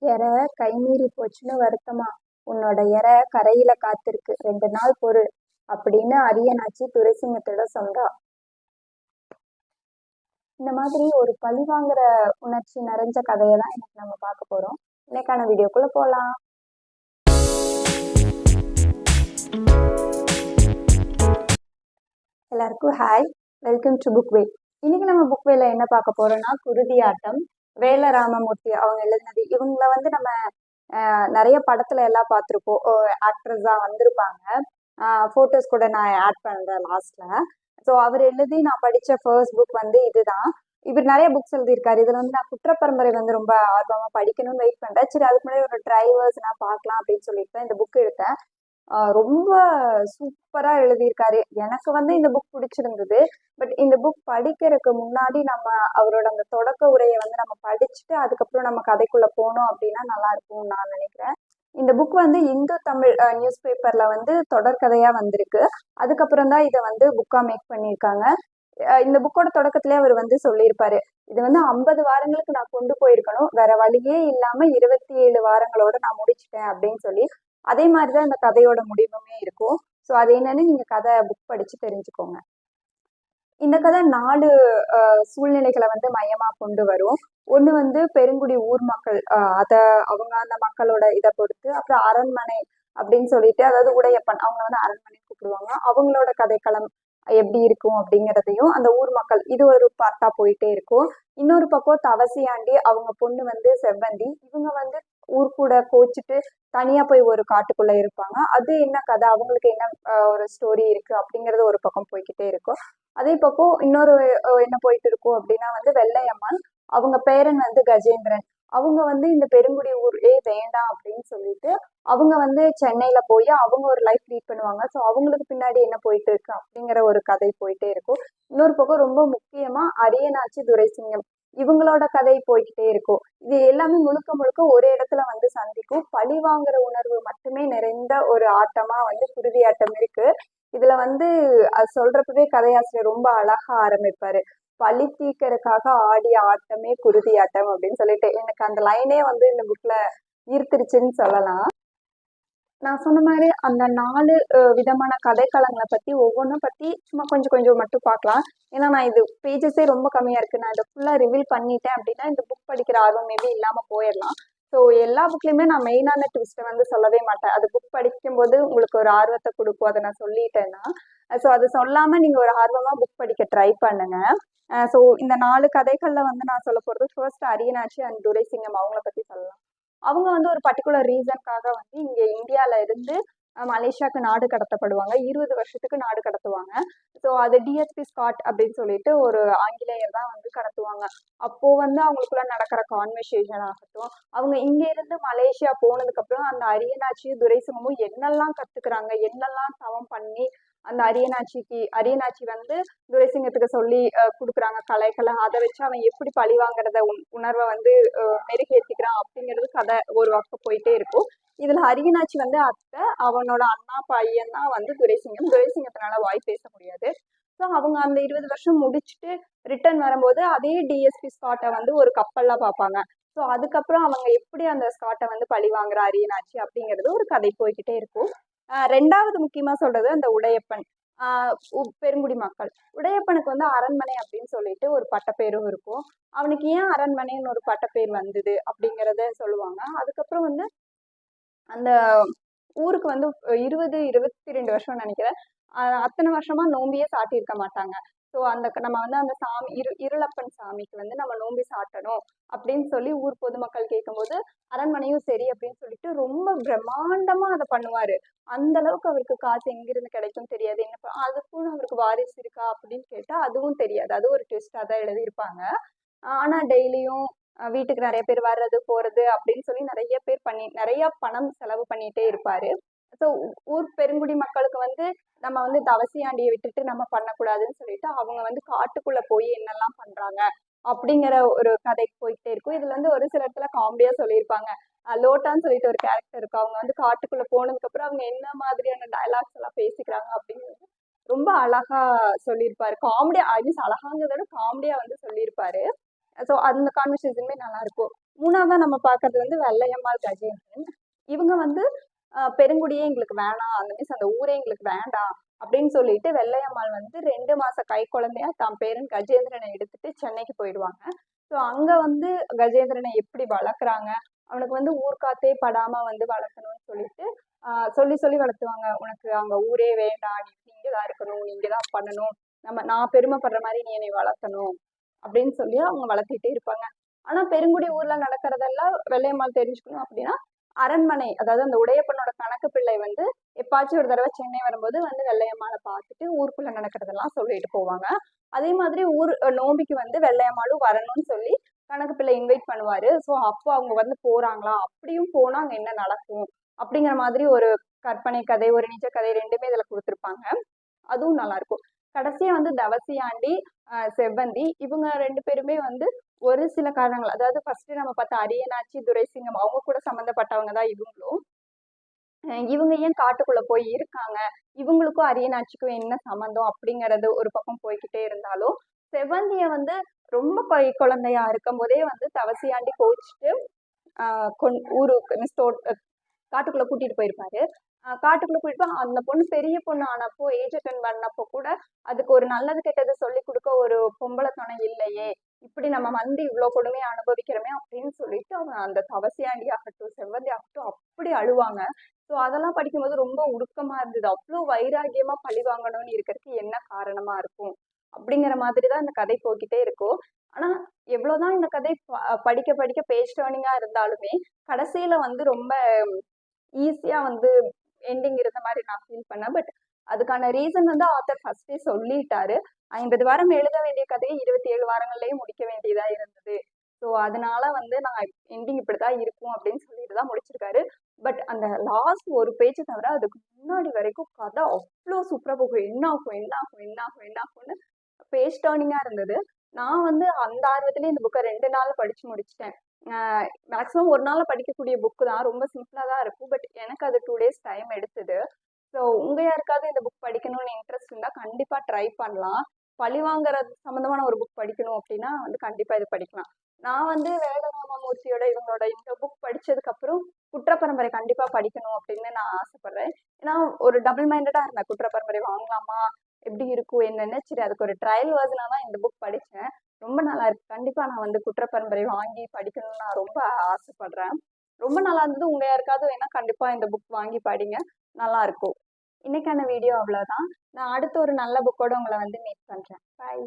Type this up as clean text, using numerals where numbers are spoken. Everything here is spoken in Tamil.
எற கை மீறி போச்சுன்னு வருத்தமா, உன்னோட எற கரையில காத்திருக்கு, 2 நாள் பொறு அப்படின்னு அரியனாச்சி துரைசிங்கத்தோட சொன்னா. இந்த மாதிரி ஒரு பழி வாங்குற உணர்ச்சி நிறைஞ்ச கதையை தான் இன்னைக்கு நம்ம பார்க்க போறோம். இன்னைக்கான வீடியோக்குள்ள போலாம். எல்லாருக்கும் ஹாய், வெல்கம் டு புக் வே. இன்னைக்கு நம்ம புக் வேல என்ன பார்க்க போறோம்னா குருதியாட்டம். வேல ராமமூர்த்தி அவங்க எழுதினது. இவங்கள வந்து நம்ம நிறைய படத்துல எல்லாம் பார்த்துருப்போம், ஆக்ட்ரஸா வந்திருப்பாங்க. போட்டோஸ் கூட நான் ஆட் பண்றேன் லாஸ்ட்ல. ஸோ அவர் எழுதி நான் படிச்ச ஃபர்ஸ்ட் புக் வந்து இதுதான். இவர் நிறைய புக்ஸ் எழுதியிருக்காரு. இதுல வந்து நான் குற்றப்பரம்பரை வந்து ரொம்ப ஆர்வமா படிக்கணும்னு வெயிட் பண்றேன். சரி, அதுக்கு முன்னாடி ஒரு டிரைவர்ஸ் நான் பார்க்கலாம் அப்படின்னு சொல்லிட்டு இந்த புக் எடுத்தேன். ரொம்ப சூப்பரா எழுதியிருக்காரு. எனக்கு வந்து இந்த புக் பிடிச்சிருந்தது. பட் இந்த புக் படிக்கிறதுக்கு முன்னாடி நம்ம அவரோட அந்த தொடக்க உரையை வந்து நம்ம படிச்சுட்டு அதுக்கப்புறம் நம்ம கதைக்குள்ள போனோம் அப்படின்னா நல்லா இருக்கும்னு நான் நினைக்கிறேன். இந்த புக் வந்து இந்து தமிழ் நியூஸ் பேப்பர்ல வந்து தொடர்கதையா வந்திருக்கு. அதுக்கப்புறம் தான் இதை வந்து புக்கா மேக் பண்ணியிருக்காங்க. இந்த புக்கோட தொடக்கத்திலே அவர் வந்து சொல்லியிருப்பாரு, இது வந்து 50 வாரங்களுக்கு நான் கொண்டு போயிருக்கணும், வேற வழியே இல்லாம 27 வாரங்களோட நான் முடிச்சிட்டேன் அப்படின்னு சொல்லி. அதே மாதிரிதான் இந்த கதையோட முடிவுமே இருக்கும். ஸோ அது என்னன்னு நீங்க கதை புக் படிச்சு தெரிஞ்சுக்கோங்க. இந்த கதை 4 சூழ்நிலைகளை வந்து மையமா கொண்டு வரும். ஒண்ணு வந்து பெருங்குடி ஊர் மக்கள், அவங்க அந்த மக்களோட இதை பொறுத்து. அப்புறம் அரண்மனை அப்படின்னு சொல்லிட்டு, அதாவது உடையப்பன் அவங்க வந்து அரண்மனை கூப்பிடுவாங்க, அவங்களோட கதைக்களம் எப்படி இருக்கும் அப்படிங்கிறதையும் அந்த ஊர் மக்கள், இது ஒரு பார்த்தா போயிட்டே இருக்கும். இன்னொரு பக்கம் தவசியாண்டி, அவங்க பொண்ணு வந்து செவ்வந்தி, இவங்க வந்து ஊர் கூட கோச்சிட்டு தனியா போய் ஒரு காட்டுக்குள்ள இருப்பாங்க. அது என்ன கதை, அவங்களுக்கு என்ன ஒரு ஸ்டோரி இருக்கு அப்படிங்கறது ஒரு பக்கம் போய்கிட்டே இருக்கும். அதே பக்கம் இன்னொரு என்ன போயிட்டு இருக்கும் அப்படின்னா வந்து வெள்ளையம்மன், அவங்க பேரன் வந்து கஜேந்திரன், அவங்க வந்து இந்த பெருங்குடி ஊரே வேண்டாம் அப்படின்னு சொல்லிட்டு அவங்க வந்து சென்னையில போய் அவங்க ஒரு லைஃப் லீட் பண்ணுவாங்க. ஸோ அவங்களுக்கு பின்னாடி என்ன போயிட்டு இருக்கு அப்படிங்கிற ஒரு கதை போயிட்டே இருக்கும். இன்னொரு பக்கம் ரொம்ப முக்கியமா அரியனாச்சி துரைசிங்கம், இவங்களோட கதை போய்கிட்டே இருக்கும். இது எல்லாமே முழுக்க முழுக்க ஒரே இடத்துல வந்து சந்திக்கும். பழி வாங்குற உணர்வு மட்டுமே நிறைந்த ஒரு ஆட்டமா வந்து குருதி ஆட்டம் இருக்கு. இதுல வந்து அது சொல்றப்பவே கதையாசிரியர் ரொம்ப அழகா ஆரம்பிப்பாரு, பழி தீர்க்கறதுக்காக ஆடிய ஆட்டமே குருதி ஆட்டம் அப்படின்னு சொல்லிட்டு. எனக்கு அந்த லைனே வந்து இந்த புக்ல ஈர்த்திருச்சுன்னு சொல்லலாம். நான் சொன்ன மாதிரி அந்த 4 விதமான கதைக்களங்களை பத்தி ஒவ்வொன்றும் பத்தி சும்மா கொஞ்சம் கொஞ்சம் மட்டும் பார்க்கலாம். ஏன்னா நான் இது பேஜஸே ரொம்ப கம்மியா இருக்கு, நான் இதை ஃபுல்லா ரிவீல் பண்ணிட்டேன் அப்படின்னா இந்த புக் படிக்கிற ஆர்வம் மேபி இல்லாம போயிடலாம். ஸோ எல்லா புக்லயுமே நான் மெயினான ட்விஸ்ட்டை வந்து சொல்லவே மாட்டேன். அது புக் படிக்கும்போது உங்களுக்கு ஒரு ஆர்வத்தை கொடுக்கும், அதை நான் சொல்லிட்டேன்னா. ஸோ அது சொல்லாம நீங்க ஒரு ஆர்வமா புக் படிக்க ட்ரை பண்ணுங்க. ஸோ இந்த 4 கதைகள்ல வந்து நான் சொல்ல போறது ஃபர்ஸ்ட் அரியனாச்சி அண்ட் துரைசிங்கம், அவங்கள பத்தி சொல்லலாம். அவங்க வந்து ஒரு பர்டிகுலர் ரீசனுக்காக வந்து இங்க இந்தியால இருந்து மலேசியாவுக்கு நாடு கடத்தப்படுவாங்க. 20 வருஷத்துக்கு நாடு கடத்துவாங்க. ஸோ அது டிஎஸ்பி ஸ்காட் அப்படின்னு சொல்லிட்டு ஒரு ஆங்கிலேயர் தான் வந்து கடத்துவாங்க. அப்போ வந்து அவங்களுக்குள்ள நடக்கிற கான்வர்சேஷன் ஆகட்டும், அவங்க இங்க இருந்து மலேசியா போனதுக்கு அப்புறம் அந்த அரியனாச்சியும் துரைசிங்கமும் என்னெல்லாம் கத்துக்கிறாங்க, என்னெல்லாம் தவம் பண்ணி அந்த அரியனாச்சி வந்து துரைசிங்கத்துக்கு சொல்லி கொடுக்குறாங்க கலைகளை, அதை வச்சு அவன் எப்படி பழி வாங்குறத உணர்வை வந்து மெருகேற்றிக்கிறான் அப்படிங்கிறது கதை ஒரு பக்கம் போயிட்டே இருக்கும். இதுல அரியனாச்சி வந்து அத்தை, அவனோட அண்ணா பையன் தான் வந்து துரைசிங்கத்தினால வாய் பேச முடியாது. ஸோ அவங்க அந்த 20 வருஷம் முடிச்சுட்டு ரிட்டர்ன் வரும்போது அதே டிஎஸ்பி ஸ்காட்டை வந்து ஒரு கப்பல்ல பார்ப்பாங்க. ஸோ அதுக்கப்புறம் அவங்க எப்படி அந்த ஸ்காட்டை வந்து பழி வாங்குற அரியனாச்சி அப்படிங்கிறது ஒரு கதை போய்கிட்டே இருக்கும். ரெண்டாவது முக்கியமா சொல்றது அந்த உடையப்பன், பெருங்குடி மக்கள். உடையப்பனுக்கு வந்து அரண்மனை அப்படின்னு சொல்லிட்டு ஒரு பட்டப்பேரும் இருக்கும். அவனுக்கு ஏன் அரண்மனைன்னு ஒரு பட்டப்பேர் வந்தது அப்படிங்கிறத சொல்லுவாங்க. அதுக்கப்புறம் வந்து அந்த ஊருக்கு வந்து 22 வருஷம் நினைக்கிறேன், அத்தனை வருஷமா நோம்பியே சாட்டியிருக்க மாட்டாங்க. ஸோ அந்த நம்ம வந்து அந்த சாமி இருளப்பன் சாமிக்கு வந்து நம்ம நோம்பி சாட்டணும் அப்படின்னு சொல்லி ஊர் பொதுமக்கள் கேட்கும்போது அரண்மனையும் சரி அப்படின்னு சொல்லிட்டு ரொம்ப பிரம்மாண்டமா அதை பண்ணுவாரு. அந்த அளவுக்கு அவருக்கு காசு எங்கிருந்து கிடைக்கும் தெரியாது. என்ன அதுக்கும் அவருக்கு வாரிசு இருக்கா அப்படின்னு கேட்டா அதுவும் தெரியாது. அது ஒரு ட்விஸ்டா தான் எழுதியிருப்பாங்க. ஆனா டெய்லியும் வீட்டுக்கு நிறைய பேர் வர்றது போறது அப்படின்னு சொல்லி நிறைய பணம் செலவு பண்ணிட்டே இருப்பாரு. ஸோ ஊர் பெருங்குடி மக்களுக்கு வந்து நம்ம வந்து தவசியாண்டியை விட்டுட்டு நம்ம பண்ணக்கூடாதுன்னு சொல்லிட்டு அவங்க வந்து காட்டுக்குள்ள போய் என்னெல்லாம் பண்றாங்க அப்படிங்கிற ஒரு கதை போயிட்டே இருக்கும். இதுல வந்து ஒரு சில இடத்துல காமெடியா சொல்லியிருப்பாங்க. லோட்டான்னு சொல்லிட்டு ஒரு கேரக்டர் இருக்கு, அவங்க வந்து காட்டுக்குள்ள போனதுக்கு அப்புறம் அவங்க என்ன மாதிரியான டயலாக்ஸ் எல்லாம் பேசிக்கிறாங்க அப்படிங்கிறது ரொம்ப அழகா சொல்லியிருப்பாரு. காமெடியா, ஐ மீன்ஸ் அழகாங்கிறத விட காமெடியா வந்து சொல்லியிருப்பாரு. ஸோ அந்த கான்வர்சேஷனுமே நல்லா இருக்கும். மூணாவதா நம்ம பார்க்கறது வந்து வெள்ளையம்மாள் கஜேந்திரன். இவங்க வந்து பெருங்குடியே எங்களுக்கு வேணாம், அந்த மீன்ஸ் அந்த ஊரே எங்களுக்கு வேண்டாம் அப்படின்னு சொல்லிட்டு வெள்ளையம்மாள் வந்து 2 மாச கை குழந்தையா தான் பேரன் கஜேந்திரனை எடுத்துட்டு சென்னைக்கு போயிடுவாங்க. ஸோ அங்க வந்து கஜேந்திரனை எப்படி வளர்க்குறாங்க, அவனுக்கு வந்து ஊர்க்காத்தே படாம வந்து வளர்க்கணும்னு சொல்லிட்டு சொல்லி சொல்லி வளர்த்துவாங்க. உனக்கு அங்க ஊரே வேண்டாம், நீ இங்கதான் இருக்கணும், நீ இங்கதான் பண்ணணும், நான் பெருமைப்படுற மாதிரி நீ என்னை வளர்த்தணும் அப்படின்னு சொல்லி அவங்க வளர்த்திட்டே இருப்பாங்க. ஆனா பெருங்குடி ஊர்ல நடக்கிறதெல்லாம் வெள்ளையம்மாள் தெரிஞ்சுக்கணும் அப்படின்னா அரண்மனை, அதாவது அந்த உடையப்பனோட கணக்கு பிள்ளை வந்து எப்பாச்சும் ஒரு தடவை சென்னை வரும்போது வந்து வெள்ளையம்மாளை பார்த்துட்டு ஊருக்குள்ள நடக்கிறதெல்லாம் சொல்லிட்டு போவாங்க. அதே மாதிரி ஊர் நோம்பிக்கு வந்து வெள்ளையம்மாளும் வரணும்னு சொல்லி கணக்கு பிள்ளை இன்வைட் பண்ணுவாரு. ஸோ அப்போ அவங்க வந்து போறாங்களா, அப்படியும் போனா அங்க என்ன நடக்கும் அப்படிங்கிற மாதிரி ஒரு கற்பனை கதை, ஒரு நிஜ கதை ரெண்டுமே இதுல கொடுத்துருப்பாங்க. அதுவும் நல்லா இருக்கும். கடைசியா வந்து தவசியாண்டி செவ்வந்தி இவங்க 2 பேருமே வந்து ஒரு சில காரணங்கள், அதாவது ஃபர்ஸ்ட் நம்ம பார்த்த அரியனாச்சி துரைசிங்கம் அவங்க கூட சம்மந்தப்பட்டவங்க தான் இவங்களும். இவங்க ஏன் காட்டுக்குள்ள போய் இருக்காங்க, இவங்களுக்கும் அரியனாச்சிக்கும் என்ன சம்மந்தம் அப்படிங்கறது ஒரு பக்கம் போய்கிட்டே இருந்தாலும், செவ்வந்திய வந்து ரொம்ப குழந்தையா இருக்கும் போதே வந்து தவசியாண்டி கோச்சிட்டு ஊருக்கு காட்டுக்குள்ள கூட்டிட்டு போயிருப்பாரு. காட்டுக்குள்ள போயிட்டு அந்த பொண்ணு பெரிய பொண்ணு ஆனப்போ, ஏஜ் அட்டன் பண்ணப்போ கூட அதுக்கு ஒரு நல்லது கெட்டது சொல்லி கொடுக்க ஒரு பொம்பளை துணை இல்லையே, இப்படி நம்ம வந்து இவ்வளவு கொடுமையை அனுபவிக்கிறோமே அப்படின்னு சொல்லிட்டு அவங்க அந்த தவசியாண்டி ஆகட்டும் செவ்வந்தி ஆகட்டும் அப்படி அழுவாங்க. ஸோ அதெல்லாம் படிக்கும்போது ரொம்ப உருக்கமா இருந்தது. அவ்வளோ வைராகியமா பழி வாங்கணும்னு இருக்கிறதுக்கு என்ன காரணமா இருக்கும் அப்படிங்கிற மாதிரிதான் இந்த கதை போய்கிட்டே இருக்கும். ஆனா எவ்வளவுதான் இந்த கதை படிக்க படிக்க பேஜ் டர்னிங்கா இருந்தாலுமே கடைசியில வந்து ரொம்ப ஈஸியா வந்து எண்டிங் இருந்த மாதிரி நான் ஃபீல் பண்ணேன். பட் அதுக்கான ரீசன் வந்து ஆத்தர் ஃபர்ஸ்டே சொல்லிட்டாரு. 50 வாரம் எழுத வேண்டிய கதையை 27 வாரங்கள்லயே முடிக்க வேண்டியதா இருந்தது. ஸோ அதனால வந்து நான் எண்டிங் இப்படிதான் இருக்கும் அப்படின்னு சொல்லிட்டு தான் முடிச்சிருக்காரு. பட் அந்த லாஸ்ட் ஒரு பேஜ் தவிர அதுக்கு முன்னாடி வரைக்கும் கதை அவ்வளோ சூப்பரா போகும். என்ன ஆகும் என்ன ஆகும் என்ன ஆகும் என்ன ஆகும்னு பேஜ் டர்னிங்கா இருந்தது. நான் வந்து அந்த ஆர்வத்திலே இந்த புக்கை 2 நாள் படிச்சு முடிச்சிட்டேன். மேக்ஸிமம் ஒரு நாள் படிக்கக்கூடிய புக்கு தான், ரொம்ப சிம்பிளா தான் இருக்கும். பட் எனக்கு அது 2 days டைம் எடுத்தது. ஸோ உங்க யாருக்காவது இந்த புக் படிக்கணும்னு இன்ட்ரெஸ்ட் இருந்தா கண்டிப்பா ட்ரை பண்ணலாம். பழி வாங்குறது சம்பந்தமான ஒரு புக் படிக்கணும் அப்படின்னா வந்து கண்டிப்பா இது படிக்கலாம். நான் வந்து வேதராமமூர்த்தியோட இவங்களோட இந்த புக் படிச்சதுக்கு அப்புறம் குற்றப்பரம்பரை கண்டிப்பா படிக்கணும் அப்படின்னு நான் ஆசைப்படுறேன். ஏன்னா ஒரு டபுள் மைண்டடா இருந்தேன், குற்றப்பரம்பரை வாங்கலாமா, எப்படி இருக்கும் என்னன்னு. சரி, அதுக்கு ஒரு ட்ரையல் வேர்ஷனா தான் இந்த புக் படிச்சேன். ரொம்ப நல்லா இருக்கு. கண்டிப்பா நான் வந்து குற்றப்பரம்பரை வாங்கி படிக்கணும்னு நான் ரொம்ப ஆசைப்படுறேன். ரொம்ப நல்லா இருந்தது. உங்க யாருக்காவது வேணா கண்டிப்பா இந்த புக் வாங்கி படிங்க, நல்லா இருக்கும். இன்னைக்கான வீடியோ அவ்வளவுதான். நான் அடுத்த ஒரு நல்ல புக்கோட உங்களை வந்து மீட் பண்றேன். பாய்.